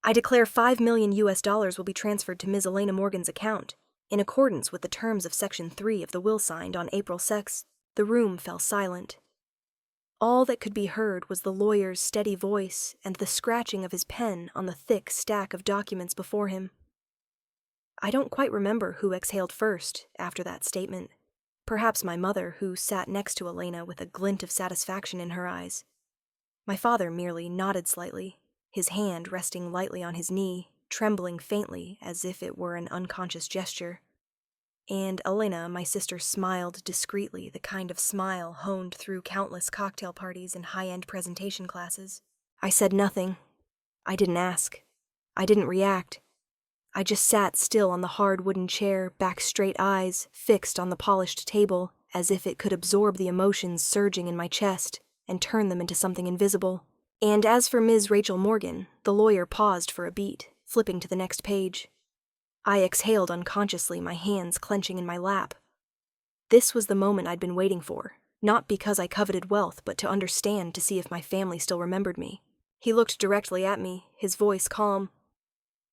I declare $5 million will be transferred to Ms. Elena Morgan's account, in accordance with the terms of Section 3 of the will signed on April 6th. The room fell silent. All that could be heard was the lawyer's steady voice and the scratching of his pen on the thick stack of documents before him. I don't quite remember who exhaled first after that statement. Perhaps my mother, who sat next to Elena with a glint of satisfaction in her eyes. My father merely nodded slightly, his hand resting lightly on his knee, trembling faintly as if it were an unconscious gesture. And Elena, my sister, smiled discreetly, the kind of smile honed through countless cocktail parties and high-end presentation classes. I said nothing. I didn't ask. I didn't react. I just sat still on the hard wooden chair, back straight, eyes fixed on the polished table, as if it could absorb the emotions surging in my chest and turn them into something invisible. And as for Ms. Rachel Morgan, the lawyer paused for a beat, flipping to the next page. I exhaled unconsciously, my hands clenching in my lap. This was the moment I'd been waiting for, not because I coveted wealth, but to understand, to see if my family still remembered me. He looked directly at me, his voice calm.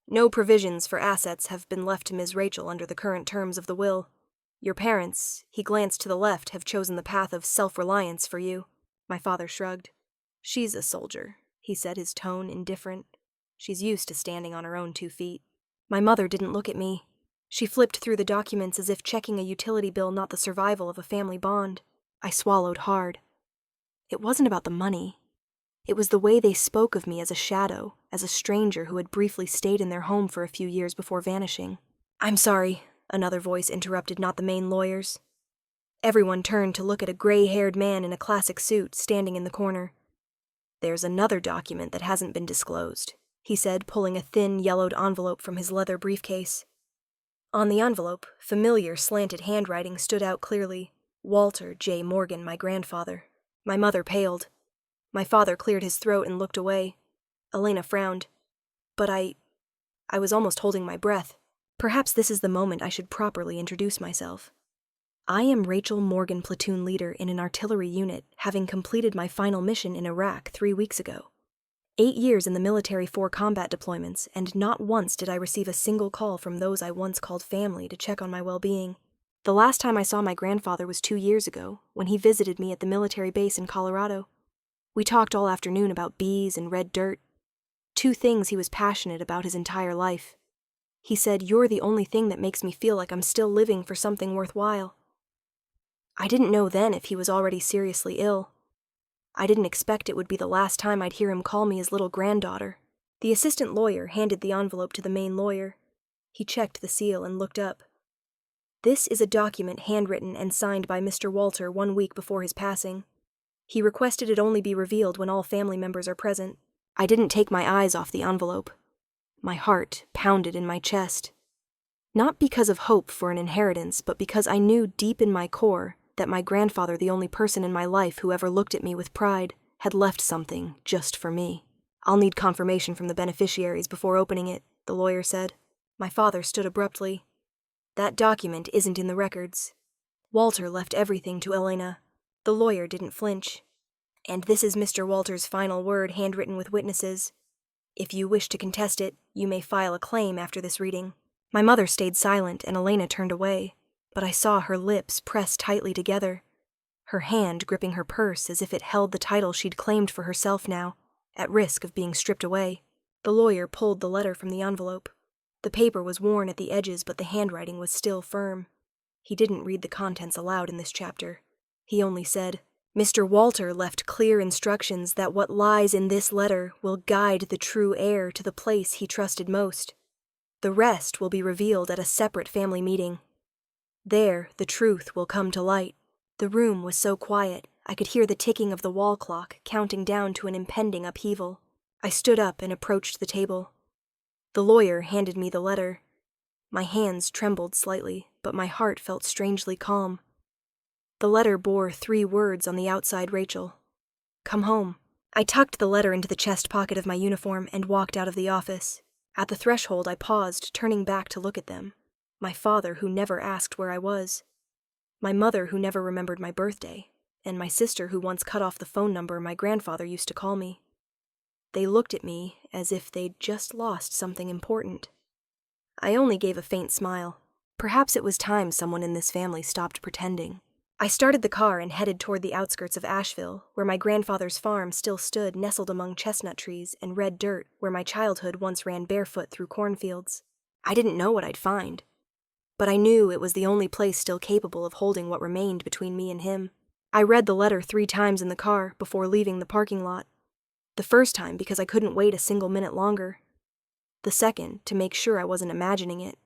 No provisions for assets have been left to Ms. Rachel under the current terms of the will. Your parents, he glanced to the left, have chosen the path of self-reliance for you. My father shrugged. She's a soldier, he said, his tone indifferent. She's used to standing on her own 2 feet. My mother didn't look at me. She flipped through the documents as if checking a utility bill, not the survival of a family bond. I swallowed hard. It wasn't about the money. It was the way they spoke of me as a shadow, as a stranger who had briefly stayed in their home for a few years before vanishing. I'm sorry, another voice interrupted, not the main lawyer's. Everyone turned to look at a gray-haired man in a classic suit standing in the corner. There's another document that hasn't been disclosed, he said, pulling a thin, yellowed envelope from his leather briefcase. On the envelope, familiar, slanted handwriting stood out clearly. Walter J. Morgan, my grandfather. My mother paled. My father cleared his throat and looked away. Elena frowned. But I was almost holding my breath. Perhaps this is the moment I should properly introduce myself. I am Rachel Morgan, platoon leader in an artillery unit, having completed my final mission in Iraq 3 weeks ago. 8 years in the military, 4 combat deployments, and not once did I receive a single call from those I once called family to check on my well-being. The last time I saw my grandfather was 2 years ago, when he visited me at the military base in Colorado. We talked all afternoon about bees and red dirt, 2 things he was passionate about his entire life. He said, "You're the only thing that makes me feel like I'm still living for something worthwhile." I didn't know then if he was already seriously ill. I didn't expect it would be the last time I'd hear him call me his little granddaughter. The assistant lawyer handed the envelope to the main lawyer. He checked the seal and looked up. This is a document handwritten and signed by Mr. Walter 1 week before his passing. He requested it only be revealed when all family members are present. I didn't take my eyes off the envelope. My heart pounded in my chest. Not because of hope for an inheritance, but because I knew deep in my core that my grandfather, the only person in my life who ever looked at me with pride, had left something just for me. I'll need confirmation from the beneficiaries before opening it, the lawyer said. My father stood abruptly. That document isn't in the records. Walter left everything to Elena. The lawyer didn't flinch. And this is Mr. Walter's final word, handwritten with witnesses. If you wish to contest it, you may file a claim after this reading. My mother stayed silent and Elena turned away, but I saw her lips press tightly together, her hand gripping her purse as if it held the title she'd claimed for herself now, at risk of being stripped away. The lawyer pulled the letter from the envelope. The paper was worn at the edges, but the handwriting was still firm. He didn't read the contents aloud in this chapter. He only said, Mr. Walter left clear instructions that what lies in this letter will guide the true heir to the place he trusted most. The rest will be revealed at a separate family meeting. There, the truth will come to light. The room was so quiet, I could hear the ticking of the wall clock, counting down to an impending upheaval. I stood up and approached the table. The lawyer handed me the letter. My hands trembled slightly, but my heart felt strangely calm. The letter bore 3 words on the outside, Rachel. Come home. I tucked the letter into the chest pocket of my uniform and walked out of the office. At the threshold, I paused, turning back to look at them. My father, who never asked where I was. My mother, who never remembered my birthday. And my sister, who once cut off the phone number my grandfather used to call me. They looked at me as if they'd just lost something important. I only gave a faint smile. Perhaps it was time someone in this family stopped pretending. I started the car and headed toward the outskirts of Asheville, where my grandfather's farm still stood nestled among chestnut trees and red dirt where my childhood once ran barefoot through cornfields. I didn't know what I'd find, but I knew it was the only place still capable of holding what remained between me and him. I read the letter 3 times in the car before leaving the parking lot. The first time because I couldn't wait a single minute longer. The second to make sure I wasn't imagining it.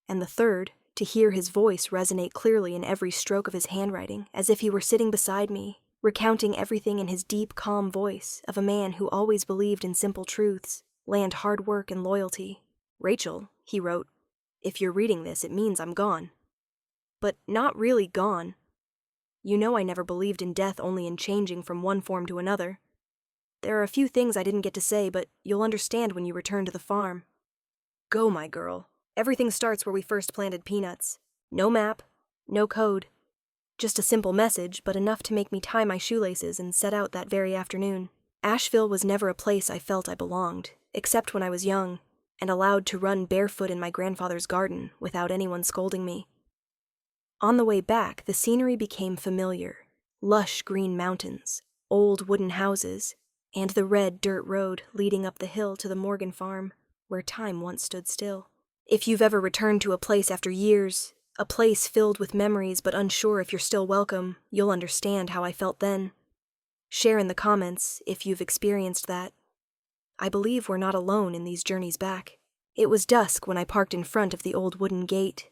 And the third to hear his voice resonate clearly in every stroke of his handwriting, as if he were sitting beside me, recounting everything in his deep, calm voice of a man who always believed in simple truths, land hard work and loyalty. "Rachel," he wrote, "if you're reading this, it means I'm gone. But not really gone. You know I never believed in death only in changing from one form to another. There are a few things I didn't get to say, but you'll understand when you return to the farm. Go, my girl. Everything starts where we first planted peanuts. No map, no code. Just a simple message, but enough to make me tie my shoelaces and set out that very afternoon. Asheville was never a place I felt I belonged, except when I was young, and allowed to run barefoot in my grandfather's garden without anyone scolding me. On the way back, the scenery became familiar. Lush green mountains, old wooden houses, and the red dirt road leading up the hill to the Morgan farm, where time once stood still. If you've ever returned to a place after years, a place filled with memories but unsure if you're still welcome, you'll understand how I felt then. Share in the comments if you've experienced that. I believe we're not alone in these journeys back. It was dusk when I parked in front of the old wooden gate.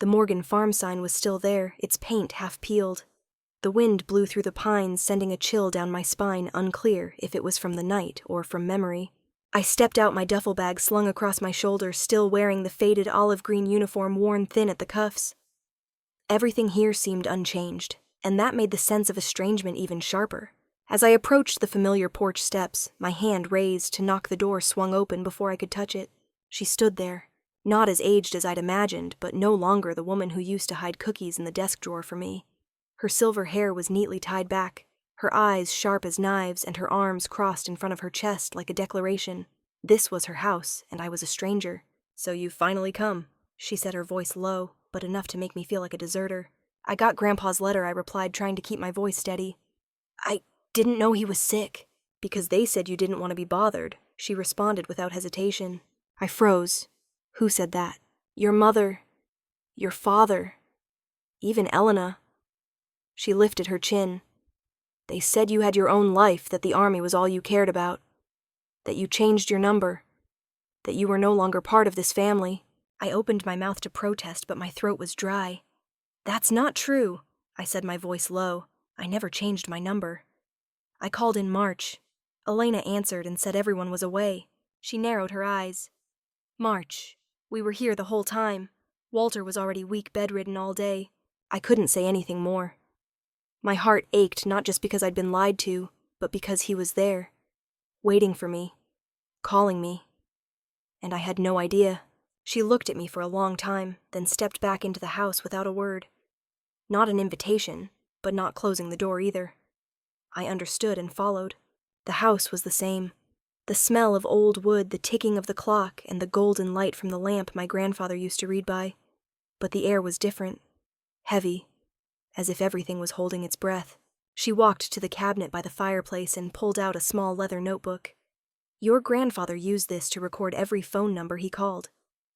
The Morgan farm sign was still there, its paint half peeled. The wind blew through the pines, sending a chill down my spine, unclear if it was from the night or from memory. I stepped out, my duffel bag slung across my shoulder, still wearing the faded olive-green uniform worn thin at the cuffs. Everything here seemed unchanged, and that made the sense of estrangement even sharper. As I approached the familiar porch steps, my hand raised to knock the door swung open before I could touch it. She stood there, not as aged as I'd imagined, but no longer the woman who used to hide cookies in the desk drawer for me. Her silver hair was neatly tied back, her eyes sharp as knives, and her arms crossed in front of her chest like a declaration. This was her house, and I was a stranger. "So you've finally come," she said, her voice low, but enough to make me feel like a deserter. "I got Grandpa's letter," I replied, trying to keep my voice steady. "I didn't know he was sick." "Because they said you didn't want to be bothered," she responded without hesitation. I froze. Who said that? Your mother. Your father. Even Elena. She lifted her chin. "They said you had your own life, that the army was all you cared about. That you changed your number. That you were no longer part of this family." I opened my mouth to protest, but my throat was dry. "That's not true," I said, my voice low. "I never changed my number. I called in March." Elena answered and said everyone was away. She narrowed her eyes. "March. We were here the whole time. Walter was already weak, bedridden all day." I couldn't say anything more. My heart ached not just because I'd been lied to, but because he was there, waiting for me, calling me. And I had no idea. She looked at me for a long time, then stepped back into the house without a word. Not an invitation, but not closing the door either. I understood and followed. The house was the same. The smell of old wood, the ticking of the clock, and the golden light from the lamp my grandfather used to read by. But the air was different, heavy, as if everything was holding its breath. She walked to the cabinet by the fireplace and pulled out a small leather notebook. "Your grandfather used this to record every phone number he called."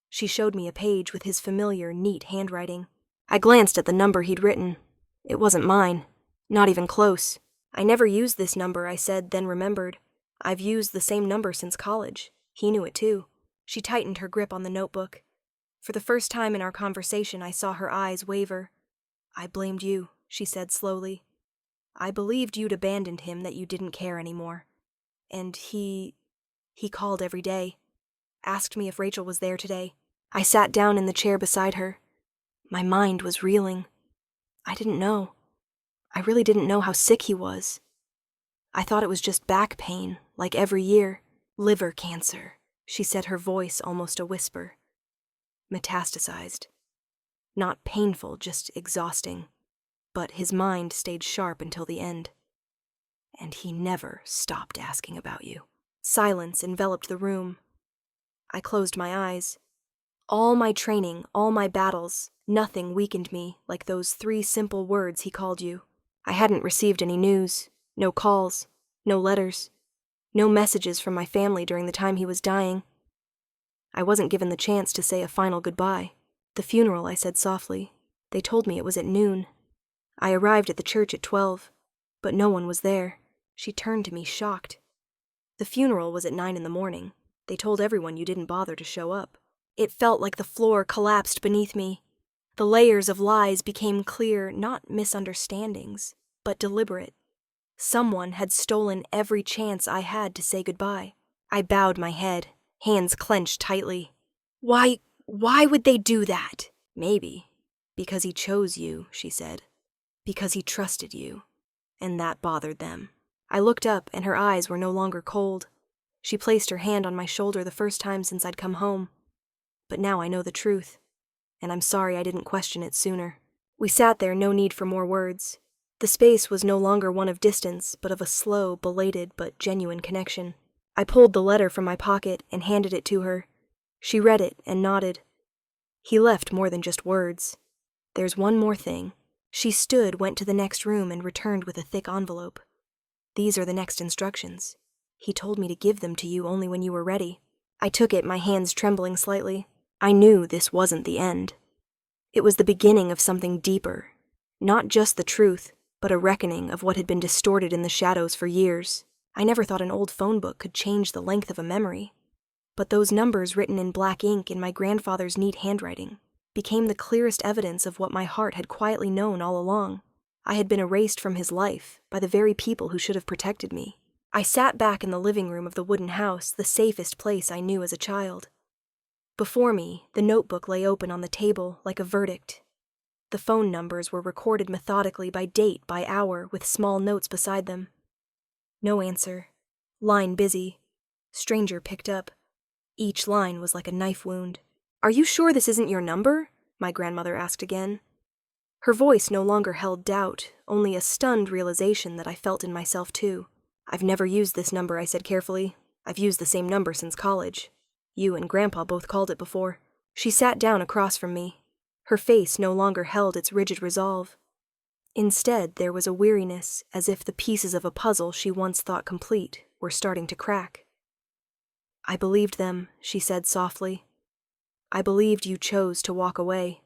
She showed me a page with his familiar, neat handwriting. I glanced at the number he'd written. It wasn't mine. Not even close. "I never used this number," I said, then remembered. "I've used the same number since college." He knew it too. She tightened her grip on the notebook. For the first time in our conversation, I saw her eyes waver. "I blamed you," she said slowly. "I believed you'd abandoned him, that you didn't care anymore. And he called every day. Asked me if Rachel was there today." I sat down in the chair beside her. My mind was reeling. I didn't know. I really didn't know how sick he was. I thought it was just back pain, like every year. "Liver cancer," she said, her voice almost a whisper. "Metastasized. Not painful, just exhausting. But his mind stayed sharp until the end. And he never stopped asking about you." Silence enveloped the room. I closed my eyes. All my training, all my battles, nothing weakened me like those 3 simple words he called you. I hadn't received any news, no calls, no letters, no messages from my family during the time he was dying. I wasn't given the chance to say a final goodbye. The funeral, I said softly. They told me it was at noon. I arrived at the church at 12, but no one was there. She turned to me, shocked. The funeral was at 9 in the morning. They told everyone you didn't bother to show up. It felt like the floor collapsed beneath me. The layers of lies became clear, not misunderstandings, but deliberate. Someone had stolen every chance I had to say goodbye. I bowed my head, hands clenched tightly. Why would they do that? Maybe because he chose you, she said. Because he trusted you, and that bothered them. I looked up, and her eyes were no longer cold. She placed her hand on my shoulder the first time since I'd come home. But now I know the truth, and I'm sorry I didn't question it sooner. We sat there, no need for more words. The space was no longer one of distance, but of a slow, belated, but genuine connection. I pulled the letter from my pocket and handed it to her. She read it and nodded. He left more than just words. There's one more thing. She stood, went to the next room, and returned with a thick envelope. These are the next instructions. He told me to give them to you only when you were ready. I took it, my hands trembling slightly. I knew this wasn't the end. It was the beginning of something deeper. Not just the truth, but a reckoning of what had been distorted in the shadows for years. I never thought an old phone book could change the length of a memory. But those numbers written in black ink in my grandfather's neat handwriting became the clearest evidence of what my heart had quietly known all along. I had been erased from his life by the very people who should have protected me. I sat back in the living room of the wooden house, the safest place I knew as a child. Before me, the notebook lay open on the table like a verdict. The phone numbers were recorded methodically by date, by hour, with small notes beside them. No answer. Line busy. Stranger picked up. Each line was like a knife wound. Are you sure this isn't your number? My grandmother asked again. Her voice no longer held doubt, only a stunned realization that I felt in myself too. I've never used this number, I said carefully. I've used the same number since college. You and Grandpa both called it before. She sat down across from me. Her face no longer held its rigid resolve. Instead, there was a weariness, as if the pieces of a puzzle she once thought complete were starting to crack. I believed them, she said softly. I believed you chose to walk away.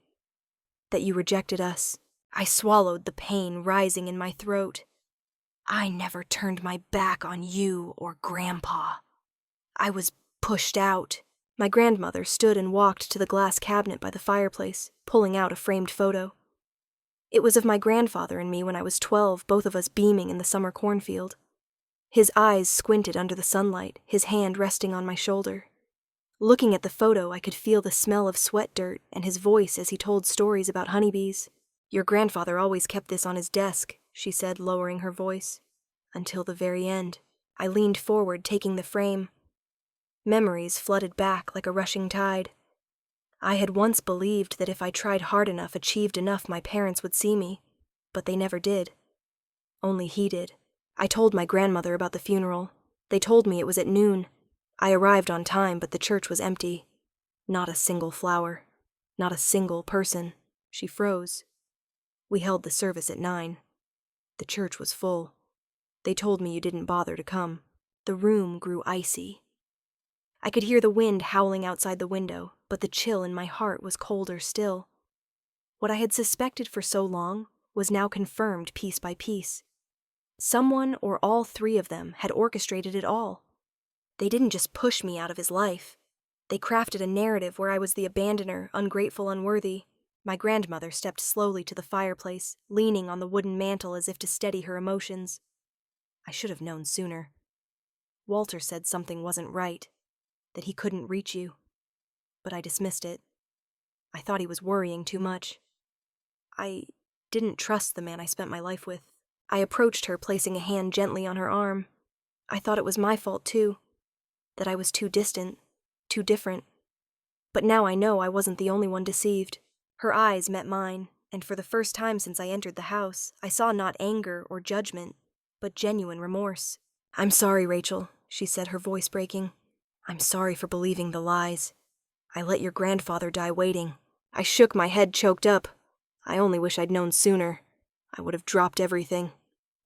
That you rejected us. I swallowed the pain rising in my throat. I never turned my back on you or Grandpa. I was pushed out. My grandmother stood and walked to the glass cabinet by the fireplace, pulling out a framed photo. It was of my grandfather and me when I was 12, both of us beaming in the summer cornfield. His eyes squinted under the sunlight, his hand resting on my shoulder. Looking at the photo, I could feel the smell of sweat dirt and his voice as he told stories about honeybees. Your grandfather always kept this on his desk, she said, lowering her voice. Until the very end. I leaned forward, taking the frame. Memories flooded back like a rushing tide. I had once believed that if I tried hard enough, achieved enough, my parents would see me. But they never did. Only he did. I told my grandmother about the funeral. They told me it was at noon. I arrived on time, but the church was empty. Not a single flower. Not a single person. She froze. We held the service at 9. The church was full. They told me you didn't bother to come. The room grew icy. I could hear the wind howling outside the window, but the chill in my heart was colder still. What I had suspected for so long was now confirmed piece by piece. Someone or all 3 of them had orchestrated it all. They didn't just push me out of his life. They crafted a narrative where I was the abandoner, ungrateful, unworthy. My grandmother stepped slowly to the fireplace, leaning on the wooden mantel as if to steady her emotions. I should have known sooner. Walter said something wasn't right, that he couldn't reach you. But I dismissed it. I thought he was worrying too much. I didn't trust the man I spent my life with. I approached her, placing a hand gently on her arm. I thought it was my fault too. That I was too distant, too different. But now I know I wasn't the only one deceived. Her eyes met mine, and for the first time since I entered the house, I saw not anger or judgment, but genuine remorse. I'm sorry, Rachel, she said, her voice breaking. "I'm sorry for believing the lies. I let your grandfather die waiting." I shook my head, choked up. I only wish I'd known sooner. I would have dropped everything,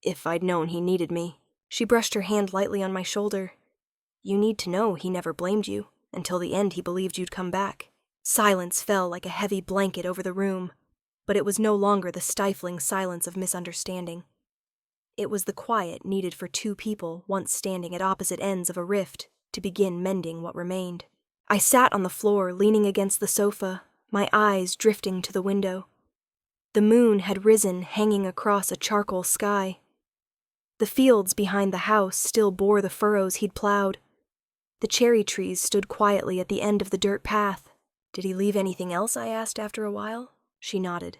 if I'd known he needed me. She brushed her hand lightly on my shoulder. "You need to know he never blamed you. Until the end he believed you'd come back." Silence fell like a heavy blanket over the room, but it was no longer the stifling silence of misunderstanding. It was the quiet needed for two people once standing at opposite ends of a rift to begin mending what remained. I sat on the floor, leaning against the sofa, my eyes drifting to the window. The moon had risen, hanging across a charcoal sky. The fields behind the house still bore the furrows he'd plowed. The cherry trees stood quietly at the end of the dirt path. "Did he leave anything else?" I asked after a while. She nodded.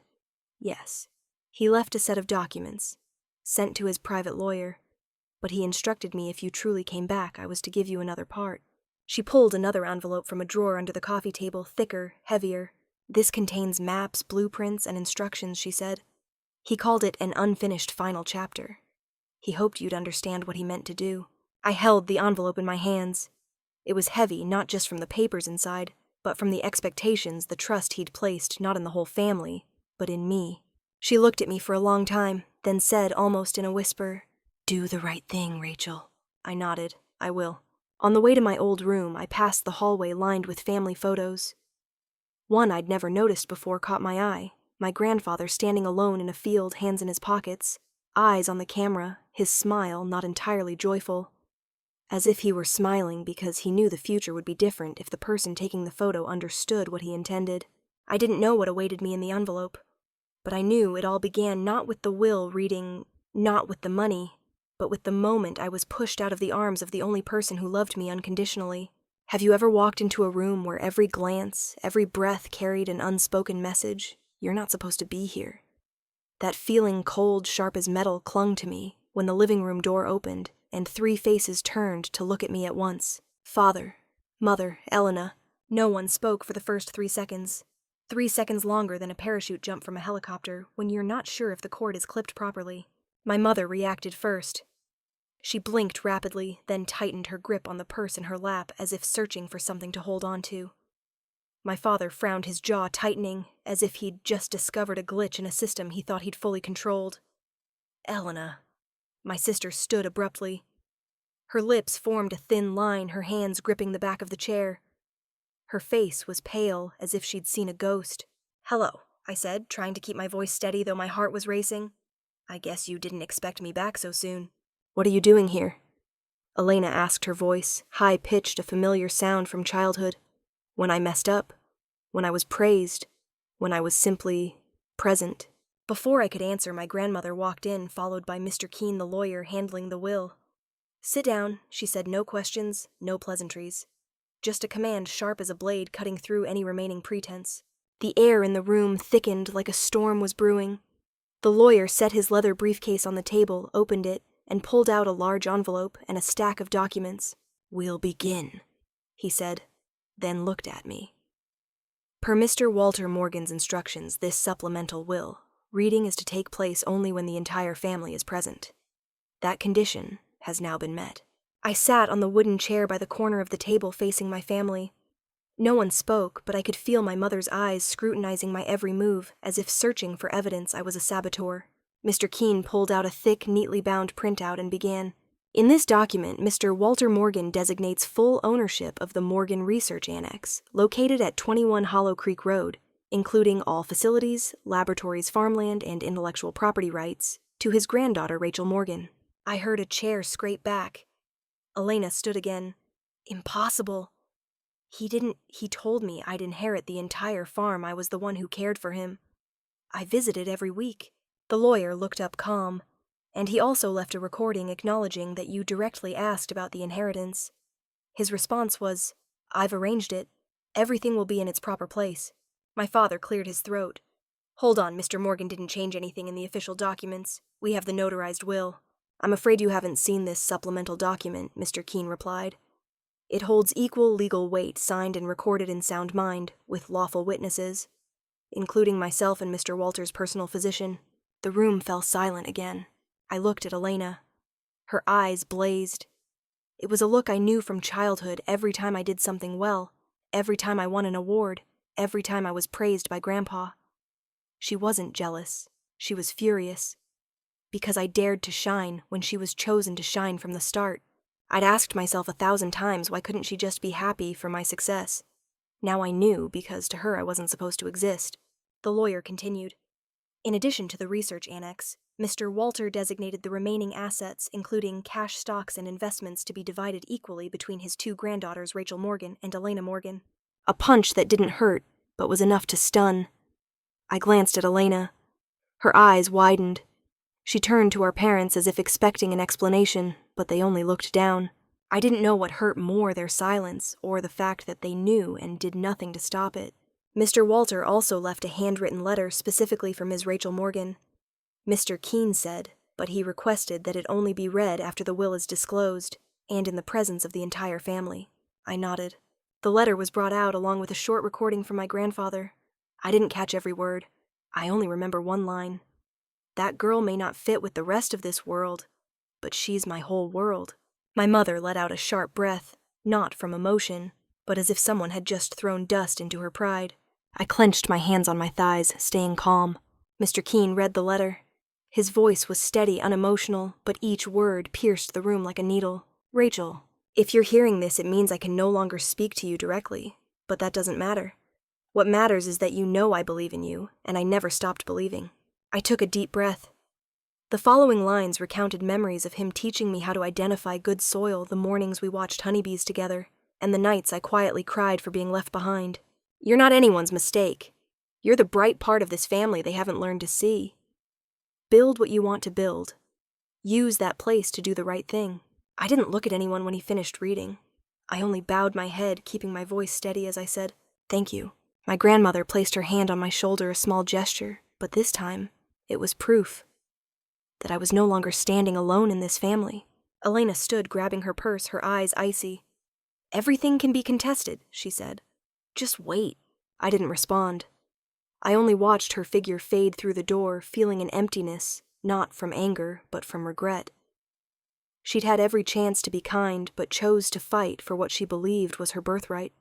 "Yes. He left a set of documents, sent to his private lawyer, but he instructed me if you truly came back, I was to give you another part." She pulled another envelope from a drawer under the coffee table, thicker, heavier. "This contains maps, blueprints, and instructions," she said. "He called it an unfinished final chapter. He hoped you'd understand what he meant to do." I held the envelope in my hands. It was heavy, not just from the papers inside, but from the expectations, the trust he'd placed not in the whole family, but in me. She looked at me for a long time, then said almost in a whisper, "Do the right thing, Rachel." I nodded. "I will." On the way to my old room, I passed the hallway lined with family photos. One I'd never noticed before caught my eye. My grandfather standing alone in a field, hands in his pockets, eyes on the camera, his smile not entirely joyful. As if he were smiling because he knew the future would be different if the person taking the photo understood what he intended. I didn't know what awaited me in the envelope, but I knew it all began not with the will reading, "Not with the money," but with the moment I was pushed out of the arms of the only person who loved me unconditionally. Have you ever walked into a room where every glance, every breath carried an unspoken message? You're not supposed to be here. That feeling, cold, sharp as metal, clung to me when the living room door opened and three faces turned to look at me at once. Father, Mother, Elena. No one spoke for the first 3 seconds. 3 seconds longer than a parachute jump from a helicopter when you're not sure if the cord is clipped properly. My mother reacted first. She blinked rapidly, then tightened her grip on the purse in her lap as if searching for something to hold on to. My father frowned, his jaw tightening, as if he'd just discovered a glitch in a system he thought he'd fully controlled. "Elena." My sister stood abruptly. Her lips formed a thin line, her hands gripping the back of the chair. Her face was pale, as if she'd seen a ghost. "Hello," I said, trying to keep my voice steady though my heart was racing. "I guess you didn't expect me back so soon." "What are you doing here?" Elena asked, her voice, high-pitched, a familiar sound from childhood. When I messed up, when I was praised, when I was simply present. Before I could answer, my grandmother walked in, followed by Mr. Keene, the lawyer, handling the will. "Sit down," she said, no questions, no pleasantries. Just a command sharp as a blade cutting through any remaining pretense. The air in the room thickened like a storm was brewing. The lawyer set his leather briefcase on the table, opened it, and pulled out a large envelope and a stack of documents. "We'll begin," he said, then looked at me. "Per Mr. Walter Morgan's instructions, this supplemental will, reading is to take place only when the entire family is present. That condition has now been met." I sat on the wooden chair by the corner of the table facing my family. No one spoke, but I could feel my mother's eyes scrutinizing my every move, as if searching for evidence I was a saboteur. Mr. Keene pulled out a thick, neatly bound printout and began. "In this document, Mr. Walter Morgan designates full ownership of the Morgan Research Annex, located at 21 Hollow Creek Road, including all facilities, laboratories, farmland, and intellectual property rights, to his granddaughter, Rachel Morgan." I heard a chair scrape back. Elena stood again. "Impossible. He told me I'd inherit the entire farm. I was the one who cared for him. I visited every week." The lawyer looked up calm, and he also left a recording acknowledging that you directly asked about the inheritance. His response was, "I've arranged it. Everything will be in its proper place." My father cleared his throat. "Hold on, Mr. Morgan didn't change anything in the official documents. We have the notarized will." "I'm afraid you haven't seen this supplemental document," Mr. Keene replied. "It holds equal legal weight, signed and recorded in sound mind, with lawful witnesses, including myself and Mr. Walter's personal physician." The room fell silent again. I looked at Elena. Her eyes blazed. It was a look I knew from childhood every time I did something well, every time I won an award, every time I was praised by Grandpa. She wasn't jealous. She was furious. Because I dared to shine when she was chosen to shine from the start. I'd asked myself 1,000 times why couldn't she just be happy for my success. Now I knew, because to her I wasn't supposed to exist. The lawyer continued. In addition to the research annex, Mr. Walter designated the remaining assets, including cash, stocks, and investments, to be divided equally between his 2 granddaughters, Rachel Morgan and Elena Morgan. A punch that didn't hurt, but was enough to stun. I glanced at Elena. Her eyes widened. She turned to our parents as if expecting an explanation, but they only looked down. I didn't know what hurt more, their silence, or the fact that they knew and did nothing to stop it. Mr. Walter also left a handwritten letter specifically for Ms. Rachel Morgan. Mr. Keene said, but he requested that it only be read after the will is disclosed, and in the presence of the entire family. I nodded. The letter was brought out along with a short recording from my grandfather. I didn't catch every word. I only remember one line. That girl may not fit with the rest of this world, but she's my whole world. My mother let out a sharp breath, not from emotion, but as if someone had just thrown dust into her pride. I clenched my hands on my thighs, staying calm. Mr. Keene read the letter. His voice was steady, unemotional, but each word pierced the room like a needle. Rachel, if you're hearing this, it means I can no longer speak to you directly, but that doesn't matter. What matters is that you know I believe in you, and I never stopped believing. I took a deep breath. The following lines recounted memories of him teaching me how to identify good soil the mornings we watched honeybees together, and the nights I quietly cried for being left behind. You're not anyone's mistake. You're the bright part of this family they haven't learned to see. Build what you want to build. Use that place to do the right thing. I didn't look at anyone when he finished reading. I only bowed my head, keeping my voice steady as I said, "Thank you." My grandmother placed her hand on my shoulder, a small gesture, but this time, it was proof that I was no longer standing alone in this family. Elena stood, grabbing her purse, her eyes icy. "Everything can be contested," she said. "Just wait." I didn't respond. I only watched her figure fade through the door, feeling an emptiness, not from anger, but from regret. She'd had every chance to be kind, but chose to fight for what she believed was her birthright.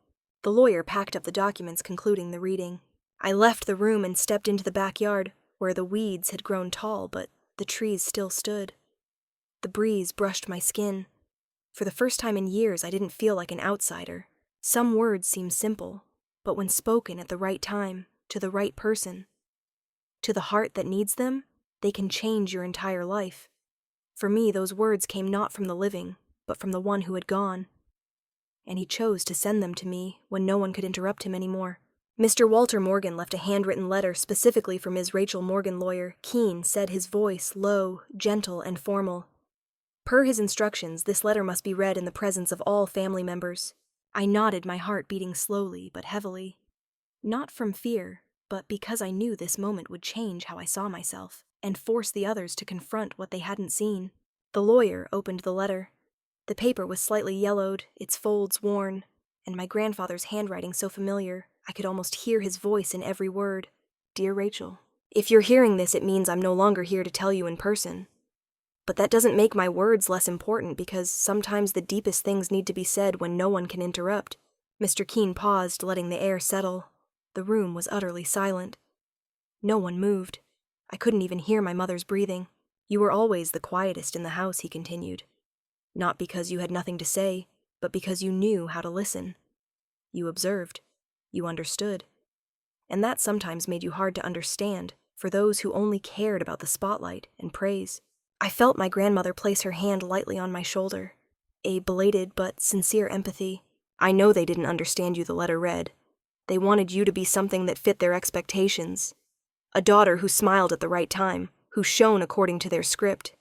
The lawyer packed up the documents, concluding the reading. I left the room and stepped into the backyard, where the weeds had grown tall, but the trees still stood. The breeze brushed my skin. For the first time in years, I didn't feel like an outsider. Some words seem simple, but when spoken at the right time, to the right person, to the heart that needs them, they can change your entire life. For me, those words came not from the living, but from the one who had gone. And he chose to send them to me when no one could interrupt him anymore. Mr. Walter Morgan left a handwritten letter specifically for Ms. Rachel Morgan. Lawyer Keene said, his voice low, gentle, and formal. Per his instructions, this letter must be read in the presence of all family members. I nodded, my heart beating slowly but heavily. Not from fear, but because I knew this moment would change how I saw myself, and force the others to confront what they hadn't seen. The lawyer opened the letter. The paper was slightly yellowed, its folds worn, and my grandfather's handwriting so familiar, I could almost hear his voice in every word. Dear Rachel, if you're hearing this, it means I'm no longer here to tell you in person. But that doesn't make my words less important, because sometimes the deepest things need to be said when no one can interrupt. Mr. Keene paused, letting the air settle. The room was utterly silent. No one moved. I couldn't even hear my mother's breathing. You were always the quietest in the house, he continued. Not because you had nothing to say, but because you knew how to listen. You observed. You understood. And that sometimes made you hard to understand for those who only cared about the spotlight and praise. I felt my grandmother place her hand lightly on my shoulder, a belated but sincere empathy. I know they didn't understand you, the letter read. They wanted you to be something that fit their expectations. A daughter who smiled at the right time, who shone according to their script.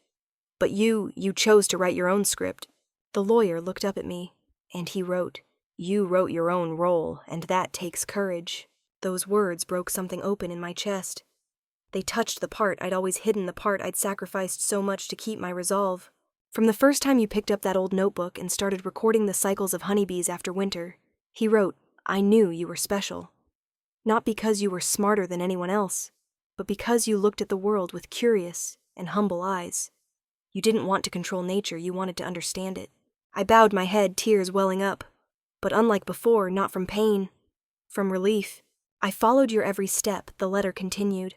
But you chose to write your own script. The lawyer looked up at me, and he wrote. You wrote your own role, and that takes courage. Those words broke something open in my chest. They touched the part I'd always hidden, the part I'd sacrificed so much to keep my resolve. From the first time you picked up that old notebook and started recording the cycles of honeybees after winter, he wrote, I knew you were special. Not because you were smarter than anyone else, but because you looked at the world with curious and humble eyes. You didn't want to control nature, you wanted to understand it. I bowed my head, tears welling up. But unlike before, not from pain, from relief. I followed your every step, the letter continued.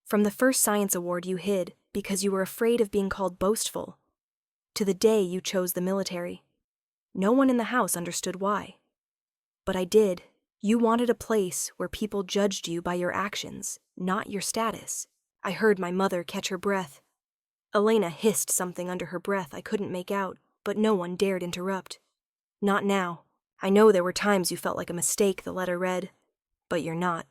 From the first science award you hid because you were afraid of being called boastful, to the day you chose the military. No one in the house understood why. But I did. You wanted a place where people judged you by your actions, not your status. I heard my mother catch her breath. Elena hissed something under her breath I couldn't make out, but no one dared interrupt. Not now. I know there were times you felt like a mistake, the letter read. But you're not.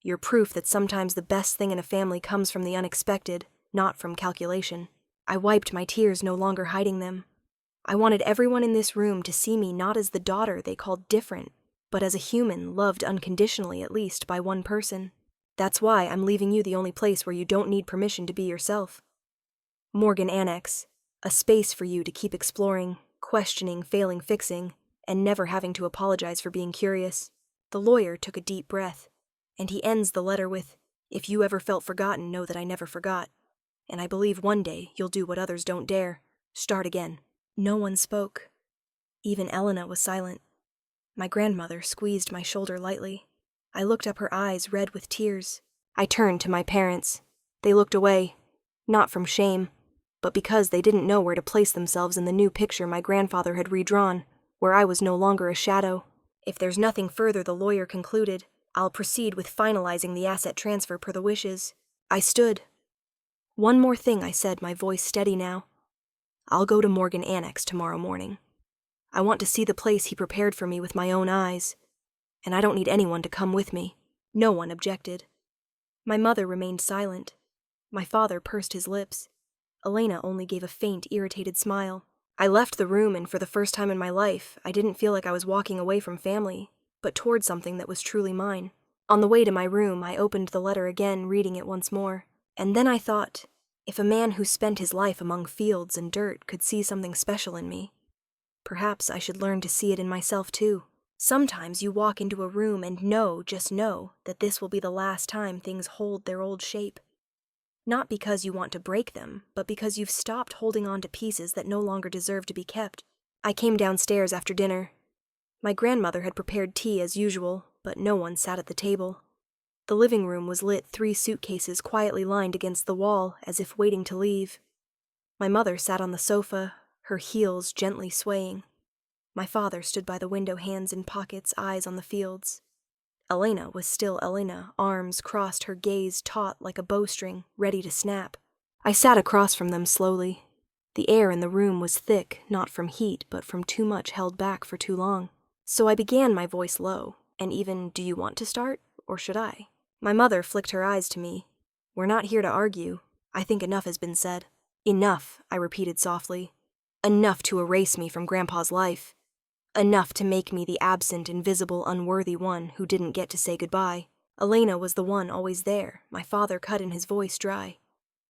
You're proof that sometimes the best thing in a family comes from the unexpected, not from calculation. I wiped my tears, no longer hiding them. I wanted everyone in this room to see me not as the daughter they called different, but as a human loved unconditionally, at least, by one person. That's why I'm leaving you the only place where you don't need permission to be yourself. Morgan Annex, a space for you to keep exploring, questioning, failing, fixing, and never having to apologize for being curious. The lawyer took a deep breath, and he ends the letter with, "If you ever felt forgotten, know that I never forgot. And I believe one day you'll do what others don't dare. Start again." No one spoke. Even Elena was silent. My grandmother squeezed my shoulder lightly. I looked up her eyes, red with tears. I turned to my parents. They looked away, not from shame, but because they didn't know where to place themselves in the new picture my grandfather had redrawn, where I was no longer a shadow. If there's nothing further, the lawyer concluded, I'll proceed with finalizing the asset transfer per the wishes. I stood. One more thing, I said, my voice steady now. I'll go to Morgan Annex tomorrow morning. I want to see the place he prepared for me with my own eyes, and I don't need anyone to come with me. No one objected. My mother remained silent. My father pursed his lips. Elena only gave a faint, irritated smile. I left the room, and for the first time in my life, I didn't feel like I was walking away from family, but toward something that was truly mine. On the way to my room, I opened the letter again, reading it once more. And then I thought, if a man who spent his life among fields and dirt could see something special in me, perhaps I should learn to see it in myself too. Sometimes you walk into a room and know, just know, that this will be the last time things hold their old shape. Not because you want to break them, but because you've stopped holding on to pieces that no longer deserve to be kept. I came downstairs after dinner. My grandmother had prepared tea as usual, but no one sat at the table. The living room was lit, 3 suitcases quietly lined against the wall, as if waiting to leave. My mother sat on the sofa, her heels gently swaying. My father stood by the window, hands in pockets, eyes on the fields. Elena was still Elena, arms crossed, her gaze taut like a bowstring, ready to snap. I sat across from them slowly. The air in the room was thick, not from heat, but from too much held back for too long. So I began, my voice low, and even, do you want to start, or should I? My mother flicked her eyes to me. We're not here to argue. I think enough has been said. Enough, I repeated softly. Enough to erase me from Grandpa's life. Enough to make me the absent, invisible, unworthy one who didn't get to say goodbye. Elena was the one always there, my father cut in his voice dry.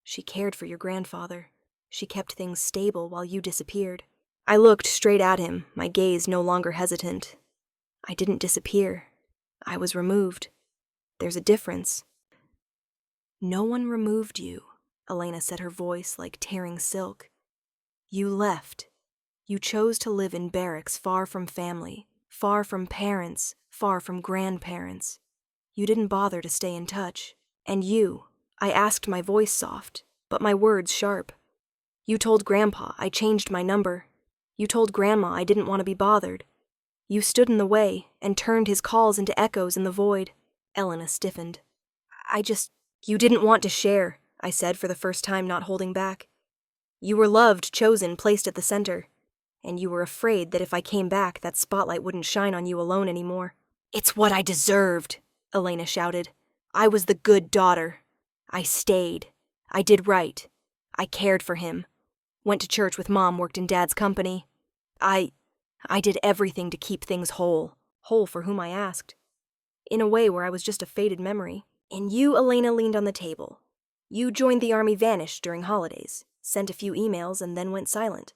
She cared for your grandfather. She kept things stable while you disappeared. I looked straight at him, my gaze no longer hesitant. I didn't disappear. I was removed. There's a difference. No one removed you, Elena said, her voice like tearing silk. You left. You chose to live in barracks far from family, far from parents, far from grandparents. You didn't bother to stay in touch. And you, I asked, my voice soft, but my words sharp. You told Grandpa I changed my number. You told Grandma I didn't want to be bothered. You stood in the way and turned his calls into echoes in the void. Elena stiffened. You didn't want to share, I said, for the first time not holding back. You were loved, chosen, placed at the center. And you were afraid that if I came back, that spotlight wouldn't shine on you alone anymore. It's what I deserved, Elena shouted. I was the good daughter. I stayed. I did right. I cared for him. Went to church with Mom, worked in Dad's company. I did everything to keep things whole. Whole for whom I asked. In a way where I was just a faded memory. And you, Elena, leaned on the table. You joined the army, vanished during holidays, sent a few emails, and then went silent.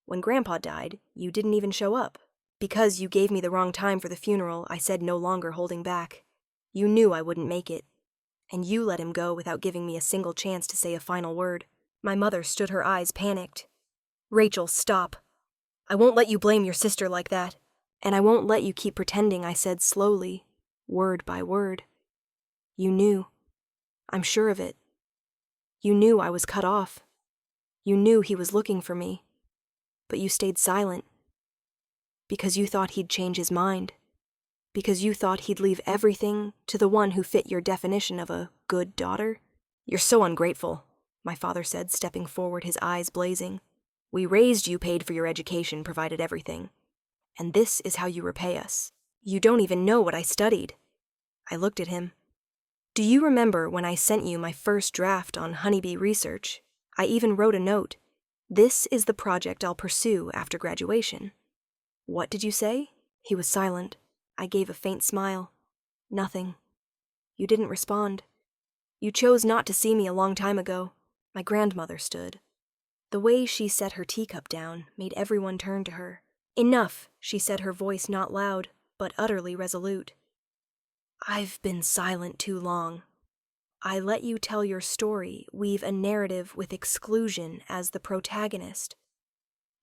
When Grandpa died, you didn't even show up. Because you gave me the wrong time for the funeral, I said, no longer holding back. You knew I wouldn't make it. And you let him go without giving me a single chance to say a final word. My mother stood, her eyes panicked. Rachel, stop. I won't let you blame your sister like that. And I won't let you keep pretending, I said slowly, word by word. You knew. I'm sure of it. You knew I was cut off. You knew he was looking for me. But you stayed silent. Because you thought he'd change his mind. Because you thought he'd leave everything to the one who fit your definition of a good daughter. You're so ungrateful, my father said, stepping forward, his eyes blazing. We raised you, paid for your education, provided everything. And this is how you repay us. You don't even know what I studied. I looked at him. Do you remember when I sent you my first draft on honeybee research? I even wrote a note. This is the project I'll pursue after graduation. What did you say? He was silent. I gave a faint smile. Nothing. You didn't respond. You chose not to see me a long time ago. My grandmother stood. The way she set her teacup down made everyone turn to her. Enough, she said, her voice not loud, but utterly resolute. I've been silent too long. I let you tell your story, weave a narrative with exclusion as the protagonist.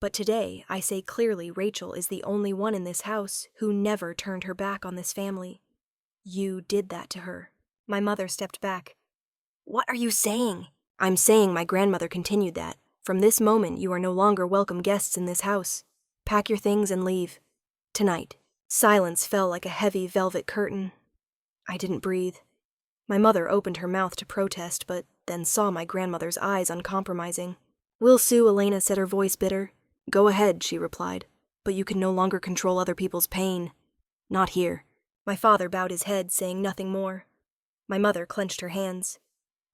But today, I say clearly Rachel is the only one in this house who never turned her back on this family. You did that to her. My mother stepped back. What are you saying? I'm saying my grandmother continued that. From this moment, you are no longer welcome guests in this house. Pack your things and leave. Tonight. Silence fell like a heavy velvet curtain. I didn't breathe. My mother opened her mouth to protest, but then saw my grandmother's eyes uncompromising. Will Sue, Elena said, her voice bitter. Go ahead, she replied, but you can no longer control other people's pain. Not here. My father bowed his head, saying nothing more. My mother clenched her hands.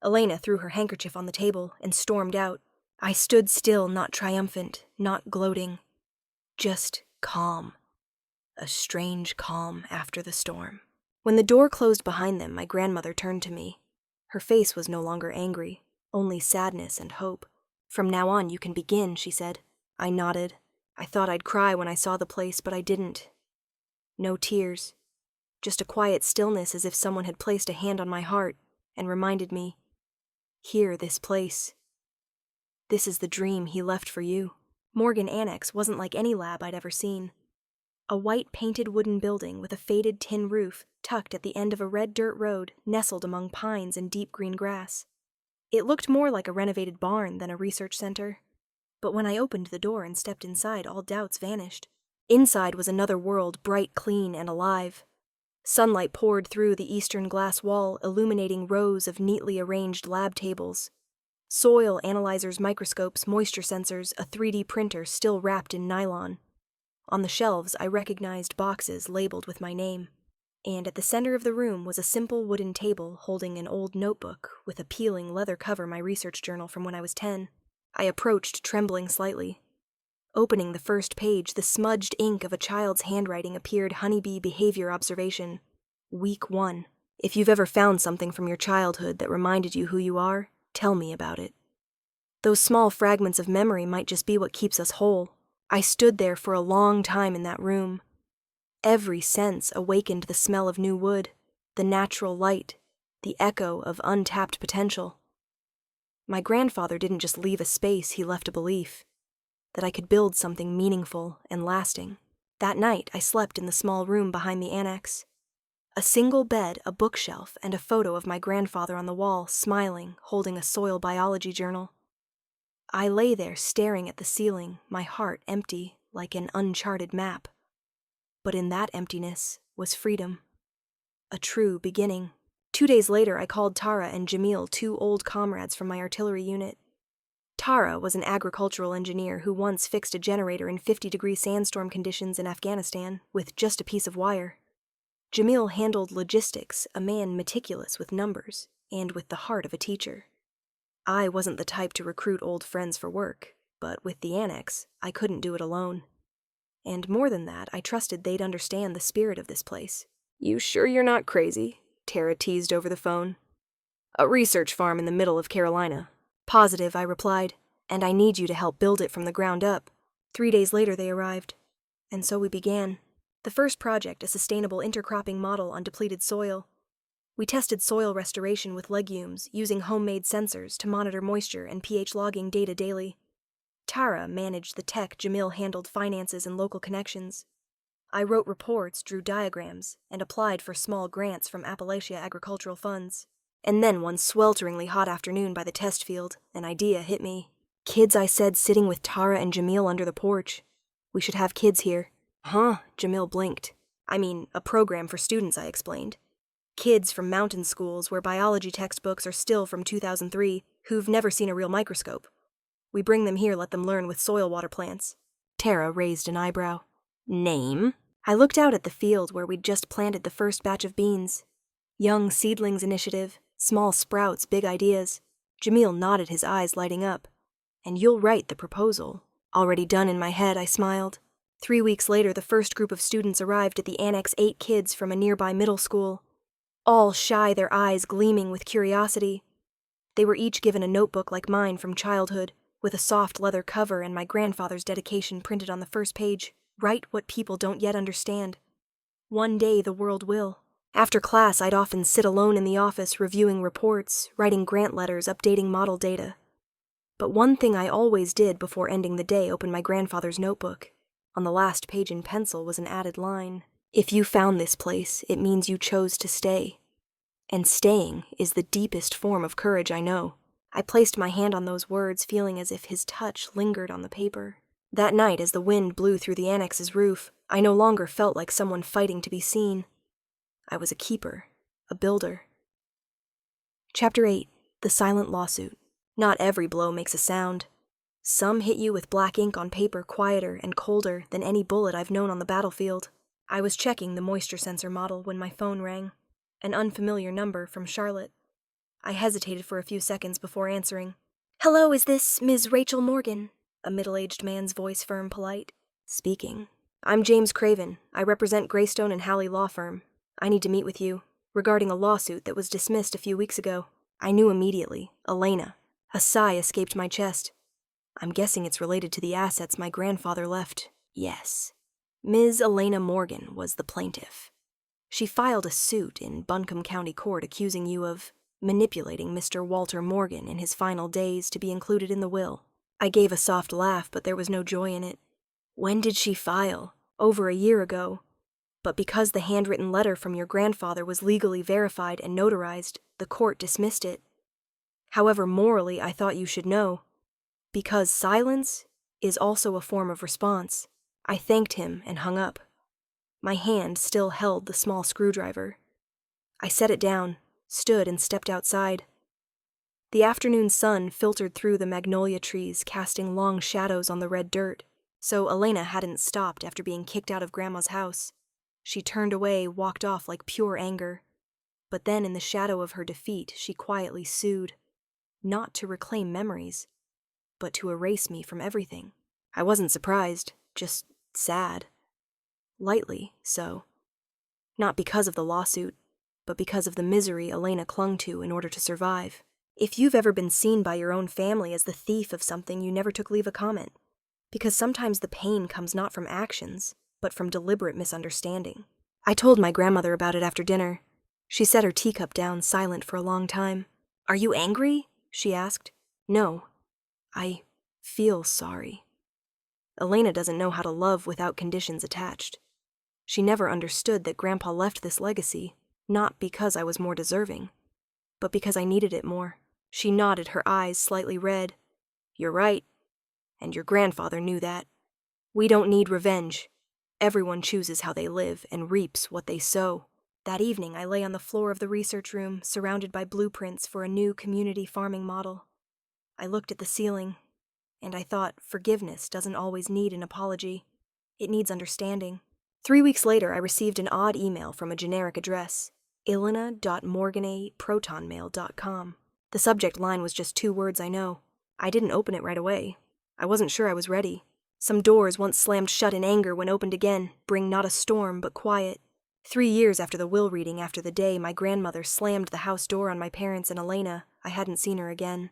Elena threw her handkerchief on the table and stormed out. I stood still, not triumphant, not gloating. Just calm. A strange calm after the storm. When the door closed behind them, my grandmother turned to me. Her face was no longer angry, only sadness and hope. From now on, you can begin, she said. I nodded. I thought I'd cry when I saw the place, but I didn't. No tears. Just a quiet stillness, as if someone had placed a hand on my heart and reminded me, here, this place. This is the dream he left for you. Morgan Annex wasn't like any lab I'd ever seen. A white painted wooden building with a faded tin roof tucked at the end of a red dirt road nestled among pines and deep green grass. It looked more like a renovated barn than a research center. But when I opened the door and stepped inside, all doubts vanished. Inside was another world, bright, clean, and alive. Sunlight poured through the eastern glass wall, illuminating rows of neatly arranged lab tables. Soil analyzers, microscopes, moisture sensors, a 3D printer still wrapped in nylon. On the shelves, I recognized boxes labeled with my name. And at the center of the room was a simple wooden table holding an old notebook with a peeling leather cover, my research journal from when I was 10. I approached, trembling slightly. Opening the first page, the smudged ink of a child's handwriting appeared. Honeybee Behavior Observation. Week 1. If you've ever found something from your childhood that reminded you who you are, tell me about it. Those small fragments of memory might just be what keeps us whole. I stood there for a long time in that room. Every sense awakened: the smell of new wood, the natural light, the echo of untapped potential. My grandfather didn't just leave a space, he left a belief that I could build something meaningful and lasting. That night, I slept in the small room behind the annex. A single bed, a bookshelf, and a photo of my grandfather on the wall, smiling, holding a soil biology journal. I lay there staring at the ceiling, my heart empty, like an uncharted map. But in that emptiness was freedom. A true beginning. 2 days later, I called Tara and Jamil, 2 old comrades from my artillery unit. Tara was an agricultural engineer who once fixed a generator in 50-degree sandstorm conditions in Afghanistan with just a piece of wire. Jamil handled logistics, a man meticulous with numbers and with the heart of a teacher. I wasn't the type to recruit old friends for work, but with the annex, I couldn't do it alone. And more than that, I trusted they'd understand the spirit of this place. You sure you're not crazy? Tara teased over the phone. A research farm in the middle of Carolina. Positive, I replied, and I need you to help build it from the ground up. 3 days later they arrived, and so we began. The first project, a sustainable intercropping model on depleted soil. We tested soil restoration with legumes, using homemade sensors to monitor moisture and pH logging data daily. Tara managed the tech, Jamil handled finances and local connections. I wrote reports, drew diagrams, and applied for small grants from Appalachia Agricultural Funds. And then one swelteringly hot afternoon by the test field, an idea hit me. Kids, I said, sitting with Tara and Jamil under the porch. We should have kids here. Huh? Jamil blinked. I mean, a program for students, I explained. Kids from mountain schools where biology textbooks are still from 2003, who've never seen a real microscope. We bring them here, let them learn with soil water plants. Tara raised an eyebrow. Name? I looked out at the field where we'd just planted the first batch of beans. Young Seedlings Initiative, small sprouts, big ideas. Jamil nodded, his eyes lighting up. And you'll write the proposal. Already done in my head, I smiled. 3 weeks later, the first group of students arrived at the annex, 8 kids from a nearby middle school. All shy, their eyes gleaming with curiosity. They were each given a notebook like mine from childhood, with a soft leather cover and my grandfather's dedication printed on the first page. Write what people don't yet understand. One day the world will. After class, I'd often sit alone in the office reviewing reports, writing grant letters, updating model data. But one thing I always did before ending the day opened my grandfather's notebook. On the last page in pencil was an added line. If you found this place, it means you chose to stay. And staying is the deepest form of courage I know. I placed my hand on those words, feeling as if his touch lingered on the paper. That night, as the wind blew through the annex's roof, I no longer felt like someone fighting to be seen. I was a keeper, a builder. Chapter 8. The Silent Lawsuit. Not every blow makes a sound. Some hit you with black ink on paper, quieter and colder than any bullet I've known on the battlefield. I was checking the moisture sensor model when my phone rang. An unfamiliar number from Charlotte. I hesitated for a few seconds before answering. Hello, is this Ms. Rachel Morgan? A middle-aged man's voice, firm, polite. Speaking. I'm James Craven. I represent Greystone and Halley Law Firm. I need to meet with you regarding a lawsuit that was dismissed a few weeks ago. I knew immediately. Elena. A sigh escaped my chest. I'm guessing it's related to the assets my grandfather left. Yes. Ms. Elena Morgan was the plaintiff. She filed a suit in Buncombe County Court accusing you of manipulating Mr. Walter Morgan in his final days to be included in the will. I gave a soft laugh, but there was no joy in it. When did she file? Over a year ago. But because the handwritten letter from your grandfather was legally verified and notarized, the court dismissed it. However, morally, I thought you should know. Because silence is also a form of response. I thanked him and hung up. My hand still held the small screwdriver. I set it down, stood, and stepped outside. The afternoon sun filtered through the magnolia trees, casting long shadows on the red dirt, so Elena hadn't stopped after being kicked out of Grandma's house. She turned away, walked off like pure anger. But then, in the shadow of her defeat, she quietly sued. Not to reclaim memories, but to erase me from everything. I wasn't surprised, just sad. Lightly so. Not because of the lawsuit, but because of the misery Elena clung to in order to survive. If you've ever been seen by your own family as the thief of something, you never took leave of comment. Because sometimes the pain comes not from actions, but from deliberate misunderstanding. I told my grandmother about it after dinner. She set her teacup down, silent for a long time. Are you angry? She asked. No. I feel sorry. Elena doesn't know how to love without conditions attached. She never understood that Grandpa left this legacy, not because I was more deserving, but because I needed it more. She nodded, her eyes slightly red. You're right. And your grandfather knew that. We don't need revenge. Everyone chooses how they live and reaps what they sow. That evening, I lay on the floor of the research room, surrounded by blueprints for a new community farming model. I looked at the ceiling, and I thought forgiveness doesn't always need an apology. It needs understanding. 3 weeks later, I received an odd email from a generic address, elena.morgan@protonmail.com. The subject line was just 2 words, I know. I didn't open it right away. I wasn't sure I was ready. Some doors, once slammed shut in anger when opened again, bring not a storm but quiet. 3 years after the will reading, after the day my grandmother slammed the house door on my parents and Elena, I hadn't seen her again.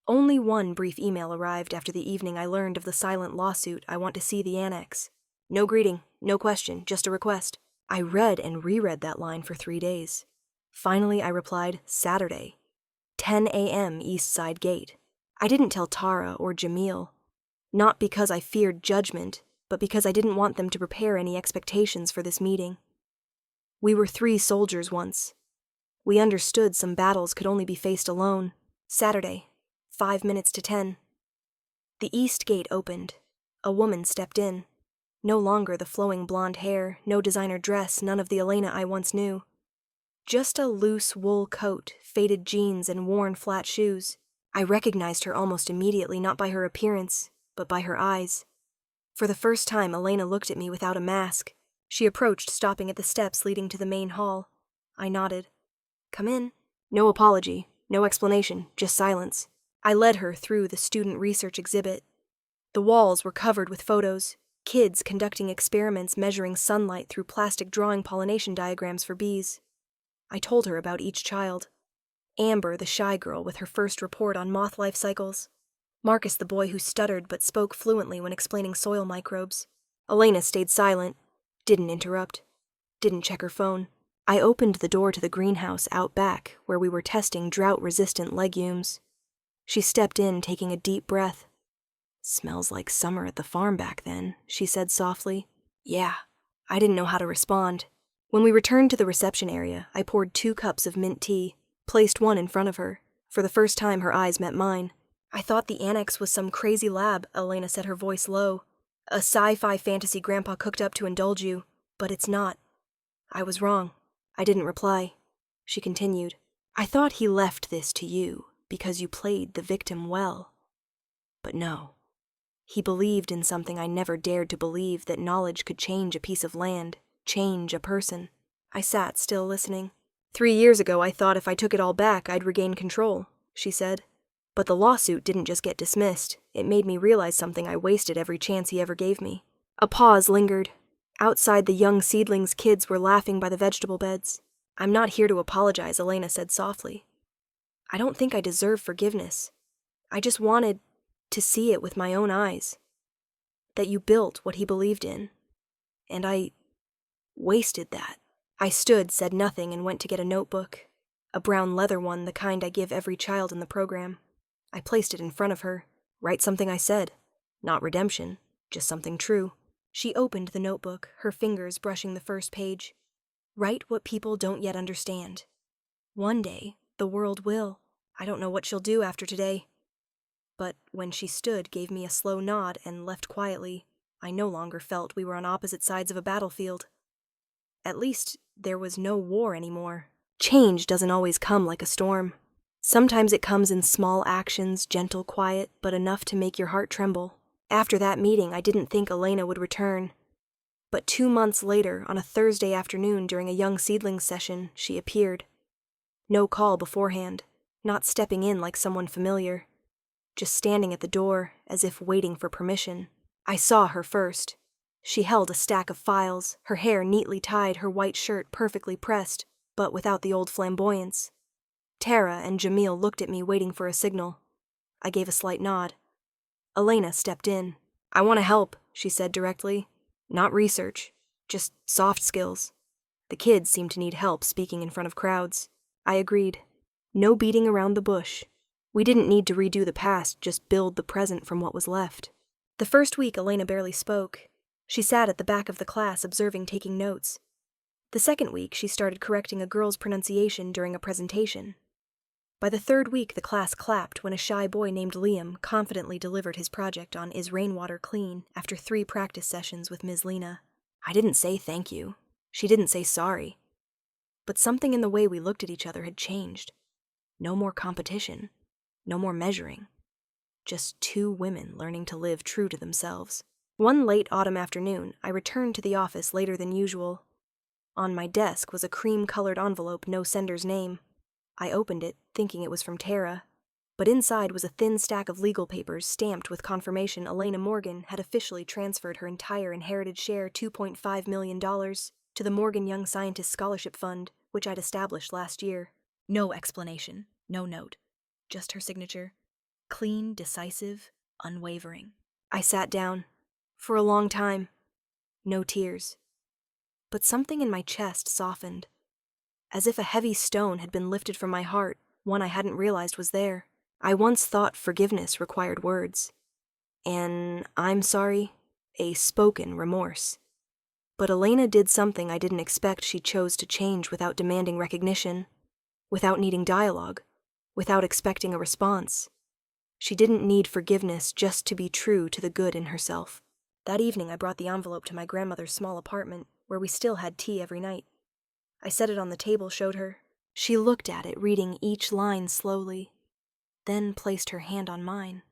Only one brief email arrived after the evening I learned of the silent lawsuit. I want to see the annex. No greeting, no question, just a request. I read and reread that line for 3 days. Finally, I replied, Saturday, 10 a.m. East Side Gate. I didn't tell Tara or Jamil. Not because I feared judgment, but because I didn't want them to prepare any expectations for this meeting. We were 3 soldiers once. We understood some battles could only be faced alone. Saturday, 5 minutes to 10. The east gate opened. A woman stepped in. No longer the flowing blonde hair, no designer dress, none of the Elena I once knew. Just a loose wool coat, faded jeans, and worn flat shoes. I recognized her almost immediately, not by her appearance, but by her eyes. For the first time, Elena looked at me without a mask. She approached, stopping at the steps leading to the main hall. I nodded. "Come in." No apology, no explanation, just silence. I led her through the student research exhibit. The walls were covered with photos, kids conducting experiments measuring sunlight through plastic drawing pollination diagrams for bees. I told her about each child. Amber, the shy girl with her first report on moth life cycles. Marcus, the boy who stuttered but spoke fluently when explaining soil microbes. Elena stayed silent, didn't interrupt, didn't check her phone. I opened the door to the greenhouse out back, where we were testing drought-resistant legumes. She stepped in, taking a deep breath. "Smells like summer at the farm back then," she said softly. "Yeah." I didn't know how to respond. When we returned to the reception area, I poured 2 cups of mint tea, placed one in front of her. For the first time, her eyes met mine. "I thought the annex was some crazy lab," Elena said, her voice low. "A sci-fi fantasy Grandpa cooked up to indulge you, but it's not." I was wrong. I didn't reply. She continued. "I thought he left this to you because you played the victim well. But no. He believed in something I never dared to believe, that knowledge could change a piece of land, change a person." I sat, still listening. 3 years ago, I thought if I took it all back, I'd regain control," she said. "But the lawsuit didn't just get dismissed. It made me realize something I wasted every chance he ever gave me." A pause lingered. Outside, the young seedlings' kids were laughing by the vegetable beds. "I'm not here to apologize," Elena said softly. "I don't think I deserve forgiveness. I just wanted to see it with my own eyes. That you built what he believed in. And I wasted that." I stood, said nothing, and went to get a notebook. A brown leather one, the kind I give every child in the program. I placed it in front of her. "Write something I said. Not redemption, just something true." She opened the notebook, her fingers brushing the first page. "Write what people don't yet understand. One day, the world will. I don't know what she'll do after today." But when she stood, gave me a slow nod, and left quietly, I no longer felt we were on opposite sides of a battlefield. At least, there was no war anymore. Change doesn't always come like a storm. Sometimes it comes in small actions, gentle, quiet, but enough to make your heart tremble. After that meeting, I didn't think Elena would return. But 2 months later, on a Thursday afternoon during a young seedlings session, she appeared. No call beforehand, not stepping in like someone familiar. Just standing at the door, as if waiting for permission. I saw her first. She held a stack of files, her hair neatly tied, her white shirt perfectly pressed, but without the old flamboyance. Tara and Jamil looked at me, waiting for a signal. I gave a slight nod. Elena stepped in. "I want to help," she said directly. "Not research, just soft skills." The kids seemed to need help speaking in front of crowds. I agreed. No beating around the bush. We didn't need to redo the past, just build the present from what was left. The first week, Elena barely spoke. She sat at the back of the class, observing, taking notes. The second week, she started correcting a girl's pronunciation during a presentation. By the third week, the class clapped when a shy boy named Liam confidently delivered his project on Is Rainwater Clean after 3 practice sessions with Ms. Lena. I didn't say thank you. She didn't say sorry. But something in the way we looked at each other had changed. No more competition. No more measuring. Just 2 women learning to live true to themselves. One late autumn afternoon, I returned to the office later than usual. On my desk was a cream-colored envelope, no sender's name. I opened it, thinking it was from Tara, but inside was a thin stack of legal papers stamped with confirmation Elena Morgan had officially transferred her entire inherited share, $2.5 million, to the Morgan Young Scientist Scholarship Fund, which I'd established last year. No explanation, no note, just her signature. Clean, decisive, unwavering. I sat down. For a long time. No tears. But something in my chest softened. As if a heavy stone had been lifted from my heart, one I hadn't realized was there. I once thought forgiveness required words. An "I'm sorry," a spoken remorse. But Elena did something I didn't expect she chose to change without demanding recognition, without needing dialogue, without expecting a response. She didn't need forgiveness just to be true to the good in herself. That evening I brought the envelope to my grandmother's small apartment, where we still had tea every night. I set it on the table, showed her. She looked at it, reading each line slowly, then placed her hand on mine.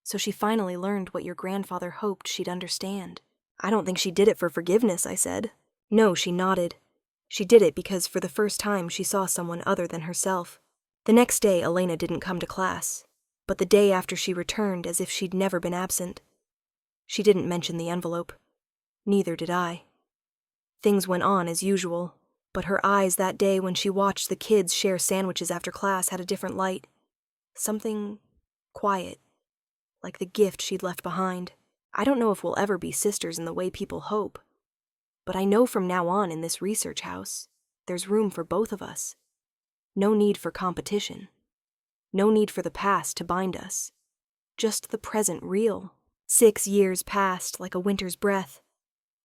So she finally learned what your grandfather hoped she'd understand. I don't think she did it for forgiveness, I said. No, she nodded. She did it because for the first time she saw someone other than herself. The next day, Elena didn't come to class, but the day after she returned as if she'd never been absent. She didn't mention the envelope. Neither did I. Things went on as usual, but her eyes that day when she watched the kids share sandwiches after class had a different light. Something quiet, like the gift she'd left behind. I don't know if we'll ever be sisters in the way people hope, but I know from now on in this research house, there's room for both of us. No need for competition. No need for the past to bind us. Just the present real. 6 years passed like a winter's breath.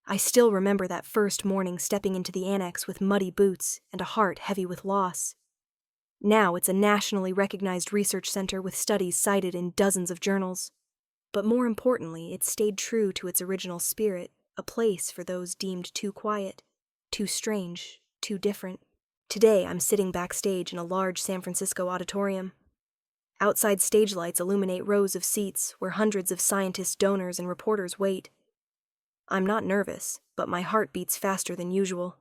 I still remember that first morning stepping into the annex with muddy boots and a heart heavy with loss. Now it's a nationally recognized research center with studies cited in dozens of journals. But more importantly, it stayed true to its original spirit, a place for those deemed too quiet, too strange, too different. Today, I'm sitting backstage in a large San Francisco auditorium. Outside stage lights illuminate rows of seats where hundreds of scientists, donors, and reporters wait. I'm not nervous, but my heart beats faster than usual.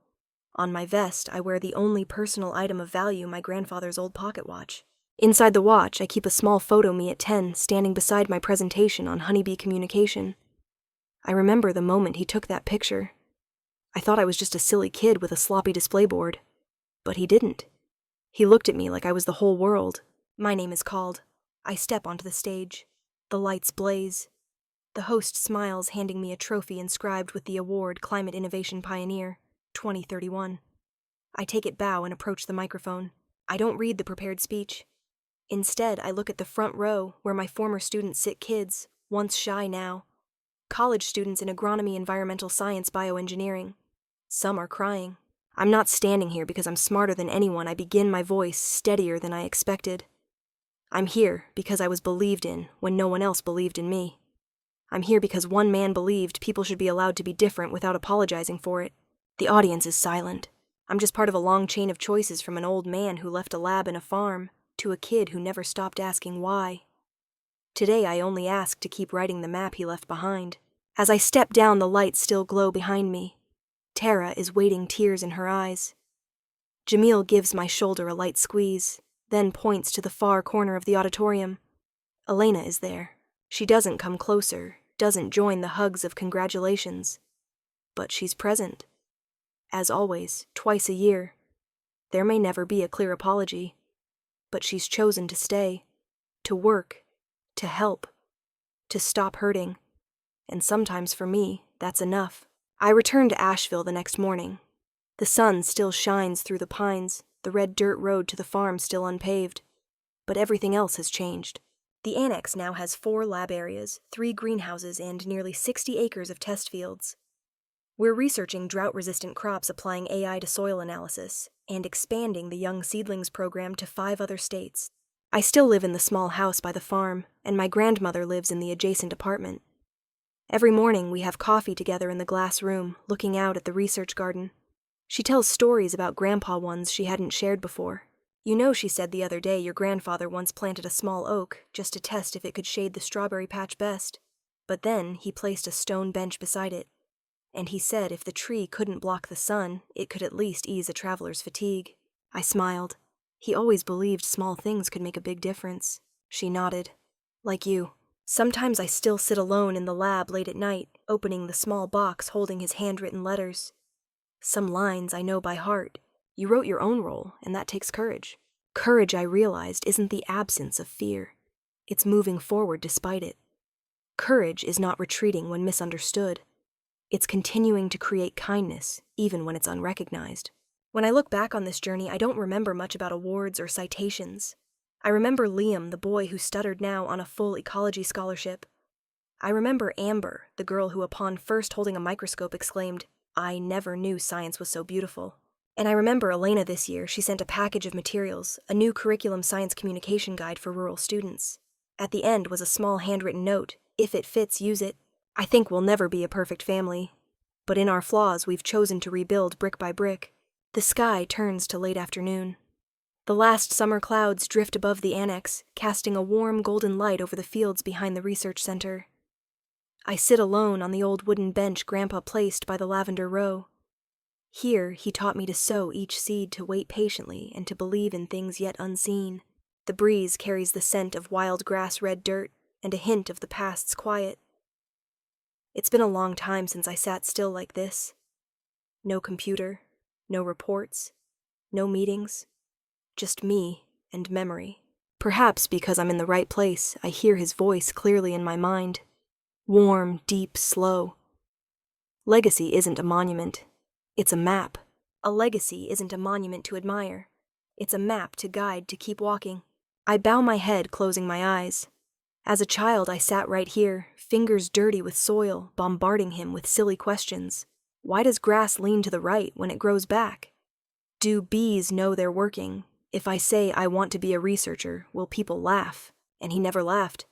On my vest, I wear the only personal item of value, my grandfather's old pocket watch. Inside the watch, I keep a small photo me at 10 standing beside my presentation on honeybee communication. I remember the moment he took that picture. I thought I was just a silly kid with a sloppy display board. But he didn't. He looked at me like I was the whole world. My name is called. I step onto the stage. The lights blaze. The host smiles, handing me a trophy inscribed with the award Climate Innovation Pioneer, 2031. I take it, bow, and approach the microphone. I don't read the prepared speech. Instead, I look at the front row where my former students sit, kids, once shy now. College students in agronomy, environmental science, bioengineering. Some are crying. I'm not standing here because I'm smarter than anyone. I begin my voice steadier than I expected. I'm here because I was believed in when no one else believed in me. I'm here because one man believed people should be allowed to be different without apologizing for it. The audience is silent. I'm just part of a long chain of choices, from an old man who left a lab and a farm to a kid who never stopped asking why. Today I only ask to keep writing the map he left behind. As I step down, the lights still glow behind me. Tara is waiting, tears in her eyes. Jamil gives my shoulder a light squeeze, then points to the far corner of the auditorium. Elena is there. She doesn't come closer, doesn't join the hugs of congratulations. But she's present. As always, twice a year. There may never be a clear apology, but she's chosen to stay, to work, to help, to stop hurting. And sometimes for me, that's enough. I return to Asheville the next morning. The sun still shines through the pines, the red dirt road to the farm still unpaved. But everything else has changed. The annex now has 4 lab areas, 3 greenhouses, and nearly 60 acres of test fields. We're researching drought-resistant crops, applying AI to soil analysis, and expanding the Young Seedlings program to 5 other states. I still live in the small house by the farm, and my grandmother lives in the adjacent apartment. Every morning we have coffee together in the glass room, looking out at the research garden. She tells stories about Grandpa, ones she hadn't shared before. You know, she said the other day, your grandfather once planted a small oak just to test if it could shade the strawberry patch best. But then he placed a stone bench beside it. And he said if the tree couldn't block the sun, it could at least ease a traveler's fatigue. I smiled. He always believed small things could make a big difference. She nodded. Like you. Sometimes I still sit alone in the lab late at night, opening the small box holding his handwritten letters. Some lines I know by heart. You wrote your own role, and that takes courage. Courage, I realized, isn't the absence of fear. It's moving forward despite it. Courage is not retreating when misunderstood. It's continuing to create kindness, even when it's unrecognized. When I look back on this journey, I don't remember much about awards or citations. I remember Liam, the boy who stuttered now, on a full ecology scholarship. I remember Amber, the girl who upon first holding a microscope exclaimed, "I never knew science was so beautiful." And I remember Elena this year. She sent a package of materials, a new curriculum science communication guide for rural students. At the end was a small handwritten note, "If it fits, use it." I think we'll never be a perfect family, but in our flaws we've chosen to rebuild brick by brick. The sky turns to late afternoon. The last summer clouds drift above the annex, casting a warm golden light over the fields behind the research center. I sit alone on the old wooden bench Grandpa placed by the lavender row. Here he taught me to sow each seed, to wait patiently, and to believe in things yet unseen. The breeze carries the scent of wild grass-red dirt and a hint of the past's quiet. It's been a long time since I sat still like this. No computer, no reports, no meetings, just me and memory. Perhaps because I'm in the right place, I hear his voice clearly in my mind. Warm, deep, slow. Legacy isn't a monument. It's a map. A legacy isn't a monument to admire. It's a map to guide, to keep walking. I bow my head, closing my eyes. As a child, I sat right here, fingers dirty with soil, bombarding him with silly questions. Why does grass lean to the right when it grows back? Do bees know they're working? If I say I want to be a researcher, will people laugh? And he never laughed.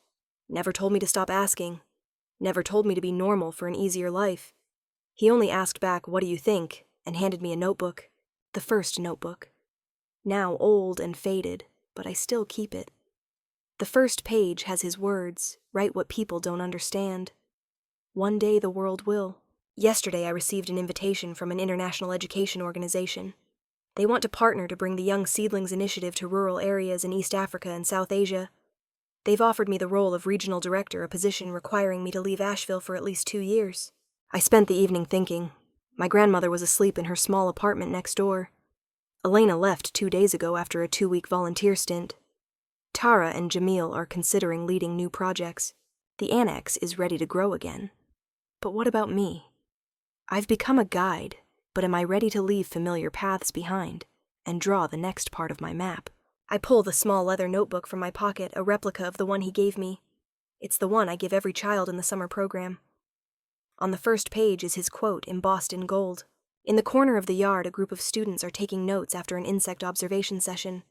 Never told me to stop asking. Never told me to be normal for an easier life. He only asked back, "What do you think?" and handed me a notebook. The first notebook. Now old and faded, but I still keep it. The first page has his words, "Write what people don't understand." One day the world will. Yesterday I received an invitation from an international education organization. They want to partner to bring the Young Seedlings Initiative to rural areas in East Africa and South Asia. They've offered me the role of regional director, a position requiring me to leave Asheville for at least 2 years. I spent the evening thinking. My grandmother was asleep in her small apartment next door. Elena left 2 days ago after a 2-week volunteer stint. Tara and Jamil are considering leading new projects. The annex is ready to grow again. But what about me? I've become a guide, but am I ready to leave familiar paths behind and draw the next part of my map? I pull the small leather notebook from my pocket, a replica of the one he gave me. It's the one I give every child in the summer program. On the first page is his quote embossed in gold. In the corner of the yard, a group of students are taking notes after an insect observation session.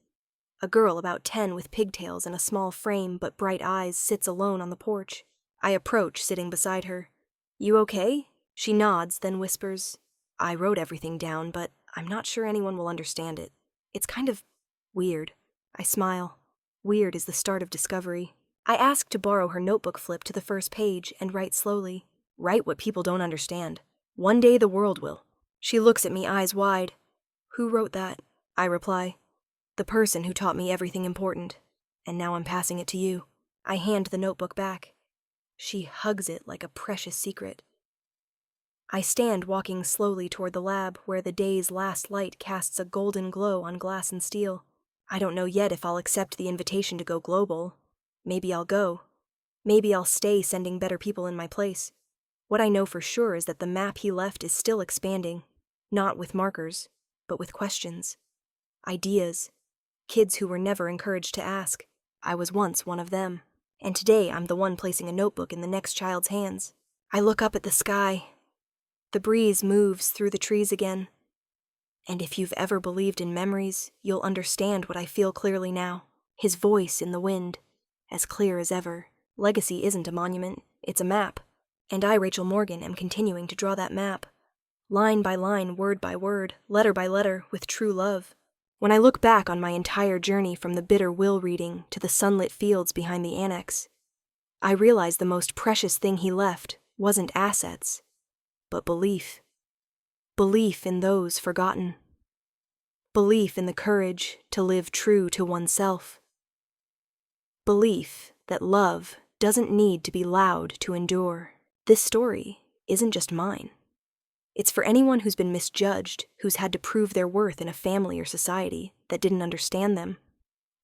A girl about 10 with pigtails and a small frame but bright eyes sits alone on the porch. I approach, sitting beside her. "You okay?" She nods, then whispers, "I wrote everything down, but I'm not sure anyone will understand it. It's kind of weird." I smile. Weird is the start of discovery. I ask to borrow her notebook, flip to the first page, and write slowly. "Write what people don't understand. One day the world will." She looks at me, eyes wide. "Who wrote that?" I reply. "The person who taught me everything important. And now I'm passing it to you." I hand the notebook back. She hugs it like a precious secret. I stand walking slowly toward the lab, where the day's last light casts a golden glow on glass and steel. I don't know yet if I'll accept the invitation to go global. Maybe I'll go. Maybe I'll stay, sending better people in my place. What I know for sure is that the map he left is still expanding. Not with markers, but with questions. Ideas. Kids who were never encouraged to ask. I was once one of them. And today I'm the one placing a notebook in the next child's hands. I look up at the sky. The breeze moves through the trees again. And if you've ever believed in memories, you'll understand what I feel clearly now. His voice in the wind, as clear as ever. Legacy isn't a monument, it's a map. And I, Rachel Morgan, am continuing to draw that map. Line by line, word by word, letter by letter, with true love. When I look back on my entire journey from the bitter will reading to the sunlit fields behind the annex, I realize the most precious thing he left wasn't assets, but belief. Belief in those forgotten. Belief in the courage to live true to oneself. Belief that love doesn't need to be loud to endure. This story isn't just mine. It's for anyone who's been misjudged, who's had to prove their worth in a family or society that didn't understand them.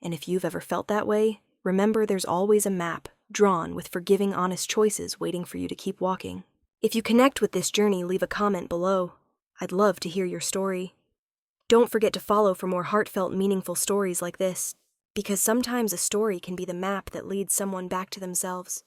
And if you've ever felt that way, remember there's always a map drawn with forgiving, honest choices waiting for you to keep walking. If you connect with this journey, leave a comment below. I'd love to hear your story. Don't forget to follow for more heartfelt, meaningful stories like this, because sometimes a story can be the map that leads someone back to themselves.